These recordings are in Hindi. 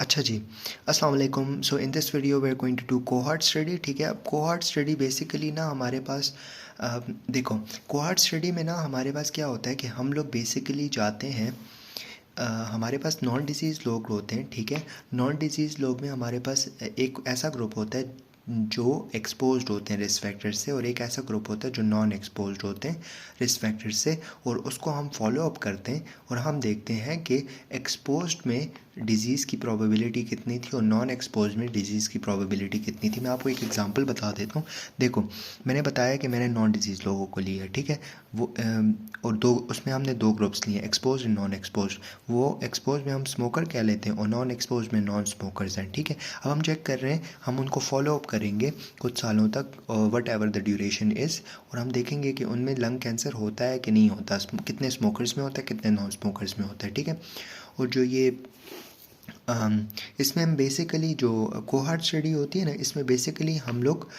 अच्छा जी, अस्सलाम वालेकुम। So in this video we are going to do cohort study. ठीक है, अब कोहॉर्ट स्टडी बेसिकली ना हमारे पास देखो, कोहॉर्ट स्टडी में ना हमारे पास क्या होता है कि हम लोग बेसिकली जाते हैं, हमारे पास नॉन डिजीज़ लोग होते हैं। ठीक है, नॉन डिजीज़ लोग में हमारे पास एक ऐसा ग्रुप होता है जो एक्सपोज्ड होते हैं रिस्क फैक्टर से, और एक ऐसा ग्रुप होता है जो नॉन एक्सपोज्ड होते हैं रिस्क फैक्टर से, और उसको हम फॉलो अप करते हैं और हम देखते हैं कि एक्सपोज्ड में डिज़ीज़ की प्रोबेबिलिटी कितनी थी और नॉन एक्सपोज में डिज़ीज़ की प्रोबेबिलिटी कितनी थी। मैं आपको एक एग्जांपल बता देता हूँ। देखो, मैंने बताया कि मैंने नॉन डिजीज़ लोगों को लिया, ठीक है, वो और दो उसमें हमने दो ग्रुप्स लिए, एक्सपोज एंड नॉन एक्सपोज। वो एक्सपोज में हम स्मोकर कह लेते हैं और नॉन एक्सपोज में नॉन स्मोकर्स हैं। ठीक है, अब हम चेक कर रहे हैं, हम उनको फॉलो अप करेंगे कुछ सालों तक, what ever the duration is, और हम देखेंगे कि उनमें लंग कैंसर होता है कि नहीं होता, कितने स्मोकर्स में होता है, कितने नॉन स्मोकर्स में होता है। ठीक है, और जो ये इसमें हम बेसिकली जो कोहॉर्ट स्टडी होती है ना, इसमें बेसिकली हम लोग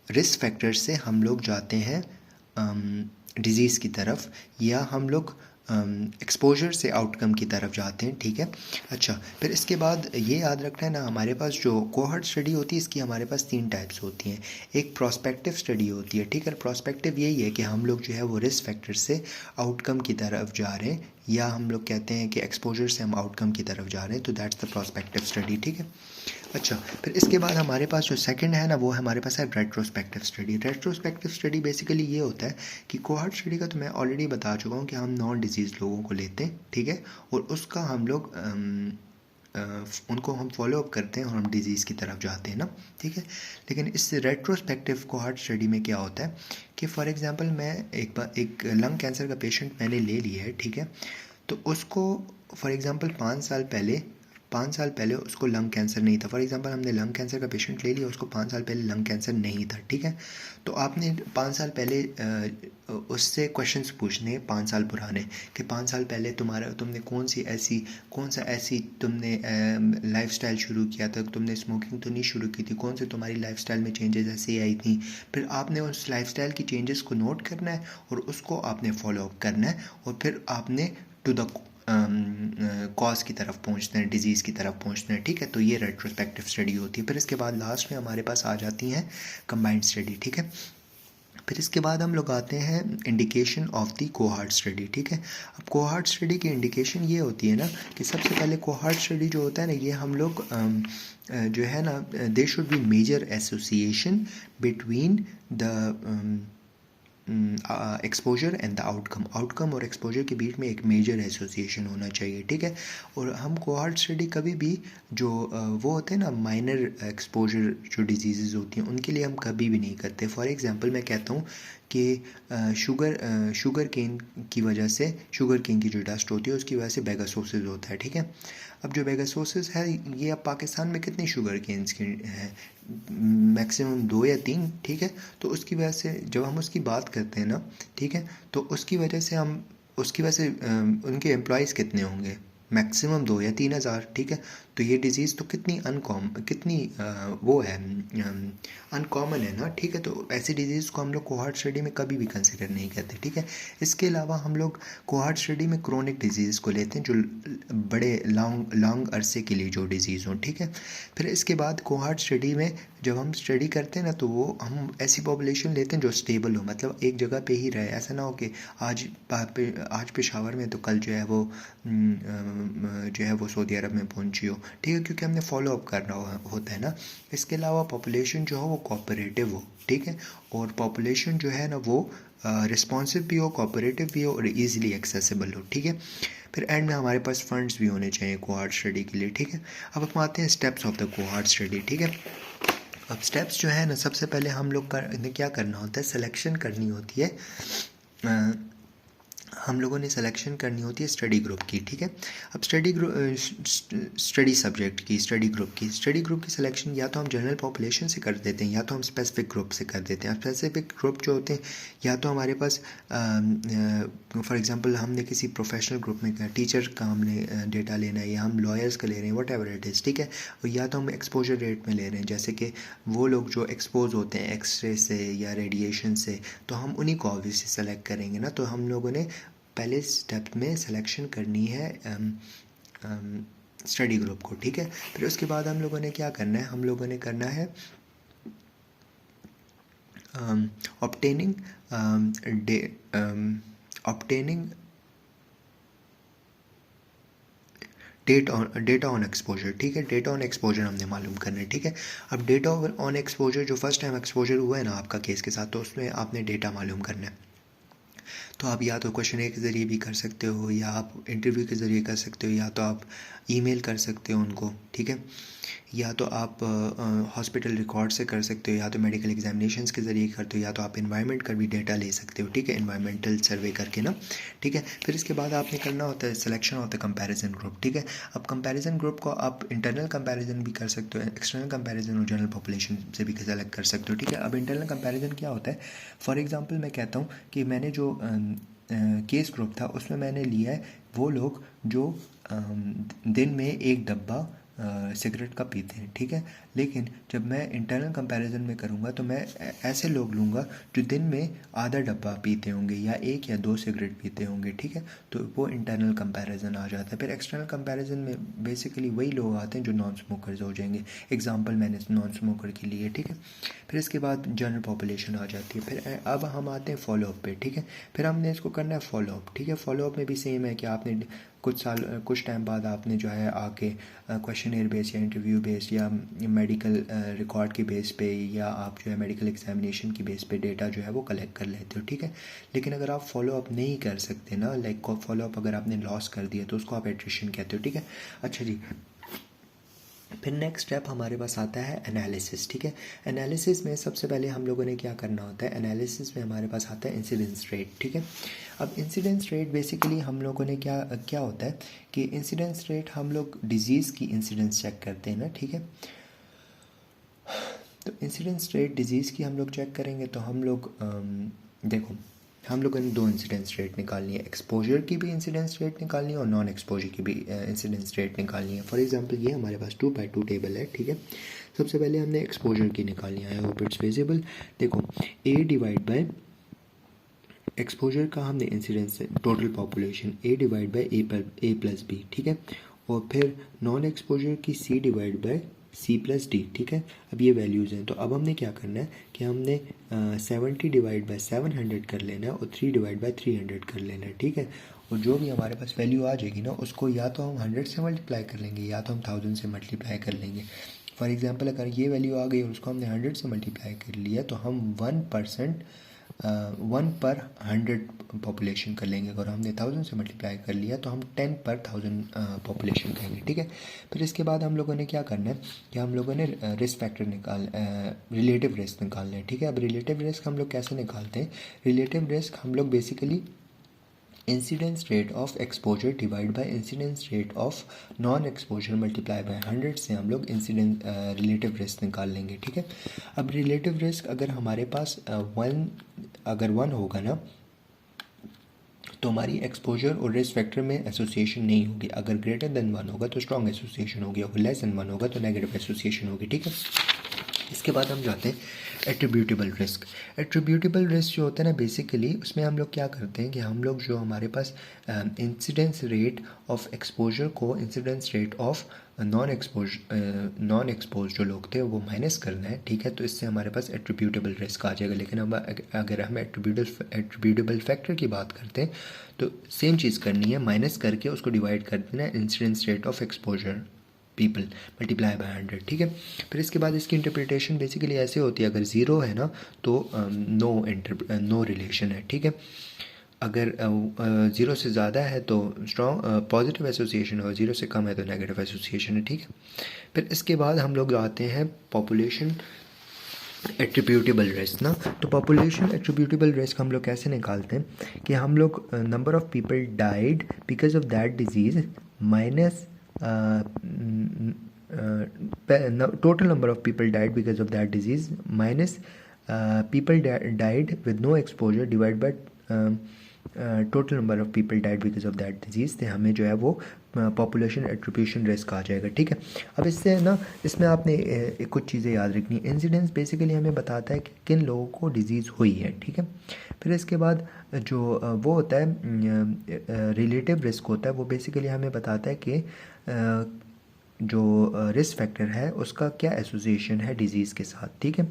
रिस्क फैक्टर से हम लोग जाते हैं डिज़ीज़ की तरफ, या हम लोग एक्सपोजर से आउटकम की तरफ जाते हैं। ठीक है, अच्छा, फिर इसके बाद ये याद रखना है ना, हमारे पास जो कोहॉर्ट स्टडी होती है इसकी हमारे पास तीन टाइप्स होती हैं। एक प्रोस्पेक्टिव स्टडी होती है। ठीक है, प्रोस्पेक्टिव यही है कि हम लोग जो है वो रिस्क फैक्टर से आउटकम की तरफ जा रहे हैं, या हम लोग कहते हैं कि एक्सपोजर से हम आउटकम की तरफ जा रहे हैं, तो दैट्स द प्रोस्पेक्टिव स्टडी। ठीक है, अच्छा, फिर इसके बाद हमारे पास जो सेकंड है ना, वो हमारे पास है retrospective study. Retrospective study basically ये होता है कि कोहॉर्ट स्टडी का तो मैं ऑलरेडी बता चुका हूँ कि हम नॉन डिजीज़ लोगों को लेते हैं, ठीक है, और उसका हम लोग उनको हम फॉलो अप करते हैं और हम डिज़ीज़ की तरफ जाते हैं ना। ठीक है, लेकिन इस रेट्रोस्पेक्टिव कोहॉर्ट स्टडी में क्या होता है कि फॉर एग्जांपल मैं एक लंग कैंसर का पेशेंट मैंने ले लिया है, ठीक है, तो उसको फॉर एग्जांपल 5 साल पहले उसको लंग कैंसर नहीं था। फॉर एग्जांपल हमने लंग कैंसर का पेशेंट ले लिया, उसको 5 साल पहले लंग कैंसर नहीं था। ठीक है, तो आपने 5 साल पहले उससे क्वेश्चंस पूछने 5 साल पुराने, कि 5 साल पहले तुमने कौन सा ऐसी तुमने लाइफस्टाइल शुरू किया था, तुमने स्मोकिंग तो नहीं शुरू की थी, कौन से तुम्हारी लाइफस्टाइल में चेंजेस ऐसे आई थी। फिर आपने उस लाइफस्टाइल की चेंजेस को नोट करना है और उसको आपने फॉलो अप करना है, और फिर आपने टू द कॉज की तरफ पहुंचते हैं, डिजीज़ की तरफ पहुंचते हैं। ठीक है, तो ये रेट्रोस्पेक्टिव स्टडी होती है। फिर इसके बाद लास्ट में हमारे पास आ जाती हैं कंबाइंड स्टडी। ठीक है, फिर इसके बाद हम लोग आते हैं indication of the cohort study. ठीक है, अब कोहॉर्ट स्टडी की इंडिकेशन ये होती है ना कि सबसे पहले कोहॉर्ट स्टडी जो होता है ना, ये हम लोग जो है ना, they should be major association between the exposure and the outcome और एक्सपोजर के बीच में एक मेजर एसोसिएशन होना चाहिए। ठीक है, और हम कोहॉर्ट स्टडी कभी भी जो वो होते हैं ना माइनर एक्सपोजर जो डिजीज़ होती हैं, उनके लिए हम कभी भी नहीं करते। फॉर एग्जांपल मैं कहता हूँ कि शुगर केन की वजह से, शुगर केन की जो डस्ट होती है उसकी वजह से बेगासोसिस होता है। ठीक है, अब जो बेगासोसिस है, ये अब पाकिस्तान में कितने शुगर केन्स की है, मैक्सिमम 2 या 3। ठीक है, तो उसकी वजह से जब हम उसकी बात करते हैं ना, ठीक है, तो उसकी वजह से उनके एम्प्लॉयज़ कितने होंगे, मैक्सिमम 2 या 3 हज़ार। ठीक है, तो ये डिज़ीज़ तो कितनी वो है, अनकॉमन है ना। ठीक है, तो ऐसी डिज़ीज़ को हम लोग कोहॉर्ट स्टडी में कभी भी कंसिडर नहीं करते। ठीक है, इसके अलावा हम लोग कोहॉर्ट स्टडी में क्रोनिक डिजीज़ को लेते हैं, जो बड़े लॉन्ग अरसे के लिए जो डिज़ीज़ हों। ठीक है, फिर इसके बाद कोहॉर्ट स्टडी में जब हम स्टडी करते हैं ना, तो वो हम ऐसी पॉपुलेशन लेते हैं जो स्टेबल हो, मतलब एक जगह पे ही रहे। ऐसा ना हो कि आज पेशावर में तो कल जो है वो सऊदी अरब में पहुंची हो। ठीक है, क्योंकि हमने फॉलो अप करना होता है ना। इसके अलावा पॉपुलेशन जो हो वो कोऑपरेटिव हो। ठीक है, और पॉपुलेशन जो है ना वो रिस्पॉन्सिव भी हो, कोऑपरेटिव भी हो और इजीली एक्सेसिबल हो। ठीक है, फिर एंड में हमारे पास फंड्स भी होने चाहिए कोहॉर्ट स्टडी के लिए। ठीक है, अब हम आते हैं steps of the cohort study. ठीक है, अब स्टेप्स जो है ना, सबसे पहले हम लोग का क्या करना होता है, सिलेक्शन करनी होती है, हम लोगों ने सिलेक्शन करनी होती है स्टडी ग्रुप की। ठीक है, अब स्टडी सब्जेक्ट की, स्टडी ग्रुप की सिलेक्शन या तो हम जनरल पॉपुलेशन से कर देते हैं, या तो हम स्पेसिफिक ग्रुप से कर देते हैं। स्पेसिफिक ग्रुप जो होते हैं, या तो हमारे पास फॉर एग्जांपल हमने किसी प्रोफेशनल ग्रुप में किया, टीचर का हमने डेटा लेना है, या हम लॉयर्स का ले रहे हैं, वट एवर इट इज़। ठीक है, और या तो हम एक्सपोजर रेट में ले रहे हैं, जैसे कि वो लोग जो एक्सपोज होते हैं एक्सरे से या रेडिएशन से, तो हम उन्हीं को ऑब्वियसली सेलेक्ट करेंगे ना। तो हम लोगों ने पहले स्टेप में सिलेक्शन करनी है स्टडी ग्रुप को, ठीक है। फिर उसके बाद हम लोगों ने क्या करना है, हम लोगों ने करना है obtaining obtaining data on exposure, ठीक है। डेटा ऑन एक्सपोजर हमने मालूम करना है, ठीक है। अब डेटा ऑन एक्सपोजर जो फर्स्ट टाइम एक्सपोजर हुआ है ना आपका केस के साथ, तो उसमें आपने डेटा मालूम करना है। तो आप या तो क्वेश्चन के ज़रिए भी कर सकते हो, या आप इंटरव्यू के ज़रिए कर सकते हो, या तो आप ईमेल कर सकते हो उनको, ठीक है। या तो आप हॉस्पिटल रिकॉर्ड से कर सकते हो, या तो मेडिकल एग्जामिनेशंस के ज़रिए करते हो, या तो आप इन्वायरमेंट का भी डेटा ले सकते हो, ठीक है, इन्वायरमेंटल सर्वे करके ना, ठीक है। फिर इसके बाद आपने करना होता है सिलेक्शन होता है कंपैरिजन ग्रुप, ठीक है। अब कंपैरिजन ग्रुप को आप इंटरनल कंपैरिजन भी कर सकते हो, एक्सटर्नल कंपैरिजन और जनरल पॉपुलेशन से भी सेलेक्ट कर सकते हो, ठीक है। अब इंटरनल कंपैरिजन क्या होता है, फॉर एग्जांपल मैं कहता हूँ कि मैंने जो केस ग्रुप था उसमें मैंने लिया है वो लोग जो दिन में एक डब्बा सिगरेट का पीते हैं, ठीक है। लेकिन जब मैं इंटरनल कंपैरिजन में करूँगा तो मैं ऐसे लोग लूँगा जो दिन में आधा डब्बा पीते होंगे या एक या दो सिगरेट पीते होंगे, ठीक है। तो वो इंटरनल कंपैरिजन आ जाता है। फिर एक्सटर्नल कंपैरिजन में बेसिकली वही लोग आते हैं जो नॉन स्मोकर्स हो जाएंगे, एग्जांपल मैंने नॉन स्मोकर के लिए, ठीक है। फिर इसके बाद जनरल पॉपुलेशन आ जाती है। फिर अब हम आते हैं फॉलोअप पे, ठीक है। फिर हमने इसको करना है फॉलोअप, ठीक है। फॉलोअप में भी सेम है कि आपने कुछ टाइम बाद आपने जो है आके क्वेश्चनर बेस या इंटरव्यू बेस या मेडिकल रिकॉर्ड की बेस पे, या आप जो है मेडिकल एग्जामिनेशन की बेस पे डेटा जो है वो कलेक्ट कर लेते हो, ठीक है। लेकिन अगर आप फॉलोअप नहीं कर सकते ना, लाइक फॉलोअप अगर आपने लॉस कर दिया तो उसको आप एट्रिशन कहते हो, ठीक है। अच्छा जी, फिर नेक्स्ट स्टेप हमारे पास आता है एनालिसिस, ठीक है। एनालिसिस में सबसे पहले हम लोगों ने क्या करना होता है, एनालिसिस में हमारे पास आता है इंसिडेंस रेट, ठीक है। अब इंसिडेंस रेट बेसिकली हम लोगों ने क्या होता है कि इंसिडेंस रेट हम लोग डिजीज़ की इंसिडेंस चेक करते हैं ना, ठीक है। तो इंसिडेंस रेट डिजीज़ की हम लोग चेक करेंगे तो हम लोग देखो, हम लोगों ने दो इंसिडेंस रेट निकालनी है, एक्सपोजर की भी इंसिडेंस रेट निकालनी है और नॉन एक्सपोजर की भी इंसिडेंस रेट निकालनी है। फॉर एग्जांपल ये हमारे पास 2x2 टेबल है, ठीक है। सबसे पहले हमने एक्सपोजर की निकालनी है, आई होप इट्स विजिबल। देखो A डिवाइड बाय एक्सपोजर का हमने incidence total population A divide by A plus B, ठीक है। और फिर नॉन एक्सपोजर की C डिवाइड बाय C+D, ठीक है। अब ये वैल्यूज़ हैं, तो अब हमने क्या करना है कि हमने 70 डिवाइड बाय 700 कर लेना है और 3 डिवाइड बाय 300 कर लेना है, ठीक है। और जो भी हमारे पास वैल्यू आ जाएगी ना उसको या तो हम 100 से मल्टीप्लाई कर लेंगे या तो हम 1000 से मल्टीप्लाई कर लेंगे। फॉर एग्जांपल अगर ये वैल्यू आ गई और उसको हमने 100 से मल्टीप्लाई कर लिया तो हम 1 पर 100 पॉपुलेशन कर लेंगे। अगर हमने 1000 से मल्टीप्लाई कर लिया तो हम 10 पर 1000 पॉपुलेशन करेंगे, ठीक है। फिर इसके बाद हम लोगों ने क्या करना है कि हम लोगों ने रिस्क फैक्टर रिलेटिव रिस्क निकालना है, ठीक है। अब रिलेटिव रिस्क हम लोग कैसे निकालते हैं, रिलेटिव रिस्क हम लोग basically incidence rate of exposure divide by incidence rate of non exposure multiply by 100 से हम लोग इंसिडेंस रिलेटिव रिस्क निकाल लेंगे, ठीक है। अब रिलेटिव रिस्क अगर हमारे पास अगर 1 होगा ना तो हमारी एक्सपोजर और रिस्क फैक्टर में एसोसिएशन नहीं होगी। अगर ग्रेटर देन 1 होगा तो स्ट्रॉन्ग एसोसिएशन होगी, अगर लेस देन 1 होगा तो नेगेटिव एसोसिएशन होगी, ठीक है। इसके बाद हम जाते हैं एट्रीब्यूटेबल रिस्क। एट्रीब्यूटेबल रिस्क जो होता है ना बेसिकली उसमें हम लोग क्या करते हैं कि हम लोग जो हमारे पास इंसिडेंस रेट ऑफ एक्सपोजर को incidence rate of non expose जो लोग थे वो माइनस करना है, ठीक है। तो इससे हमारे पास एट्रीब्यूटेबल रिस्क आ जाएगा। लेकिन अब अगर हम एट्रीब्यूटेबल फैक्टर की बात करते हैं तो सेम चीज़ करनी है, माइनस करके उसको डिवाइड कर देना है incidence rate of exposure people multiply by 100, ठीक है। फिर इसके बाद इसकी इंटरप्रिटेशन बेसिकली ऐसे होती है, अगर ज़ीरो है ना तो नो रिलेशन है, ठीक है। अगर ज़ीरो से ज़्यादा है तो स्ट्रॉन्ग पॉजिटिव एसोसिएशन है और ज़ीरो से कम है तो नेगेटिव एसोसिएशन है, ठीक है। फिर इसके बाद हम लोग आते हैं पॉपुलेशन एट्रीब्यूटेबल रिस्क ना। तो पॉपुलेशन एट्रीब्यूटेबल रिस्क हम लोग कैसे निकालते हैं कि हम लोग number of people died because of that disease minus total number of people died because of that disease minus people died with no exposure divided by total number of people died because of that disease, तो हमें जो है वो पॉपुलेशन एट्रीब्यूशन रिस्क आ जाएगा, ठीक है। अब इससे ना इसमें आपने कुछ चीज़ें याद रखनी है। इंसिडेंस बेसिकली हमें बताता है कि किन लोगों को डिजीज़ हुई है, ठीक है। फिर इसके बाद जो वो होता है रिलेटिव रिस्क होता है वो बेसिकली हमें बताता है कि जो रिस्क फैक्टर है उसका क्या एसोसिएशन है डिज़ीज़ के साथ, ठीक है।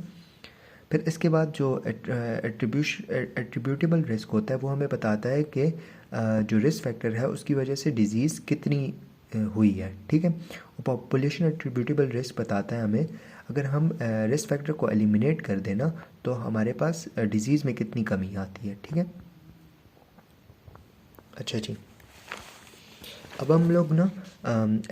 फिर इसके बाद जो एट्रीब्यूटेबल रिस्क होता है वो हमें बताता है कि जो रिस्क फैक्टर है उसकी वजह से डिज़ीज़ कितनी हुई है, ठीक है। पॉपुलेशन एट्रीब्यूटेबल रिस्क बताता है हमें अगर हम रिस्क फैक्टर को एलिमिनेट कर देना तो हमारे पास डिज़ीज़ में कितनी कमी आती है, ठीक है। अच्छा जी, अब हम लोग ना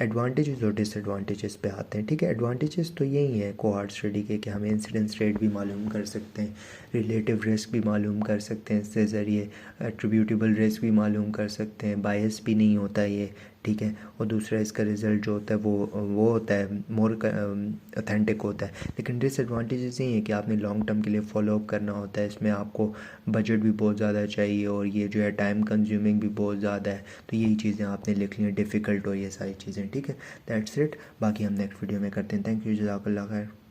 एडवांटेजेस और डिसएडवांटेजेस पे आते हैं, ठीक है। एडवांटेजेस तो यही है कोहॉर्ट स्टडी के कि हमें इंसिडेंस रेट भी मालूम कर सकते हैं, रिलेटिव रिस्क भी मालूम कर सकते हैं इससे ज़रिए, एट्रीब्यूटेबल रिस्क भी मालूम कर सकते हैं, बायस भी नहीं होता ये, ठीक है। और दूसरा इसका रिज़ल्ट जो होता है वो होता है मोर ऑथेंटिक होता है। लेकिन डिसएडवांटेजेस यही है कि आपने लॉन्ग टर्म के लिए फॉलोअप करना होता है, इसमें आपको बजट भी बहुत ज़्यादा चाहिए और ये जो है टाइम कंज्यूमिंग भी बहुत ज़्यादा है। तो यही चीज़ें आपने लिख ली हैं, डिफ़िकल्ट और ये सारी चीज़ें, ठीक है। दैट्स इट, बाकी हम नेक्स्ट वीडियो में करते हैं। थैंक यू, जज़ाकल्लाह खैर।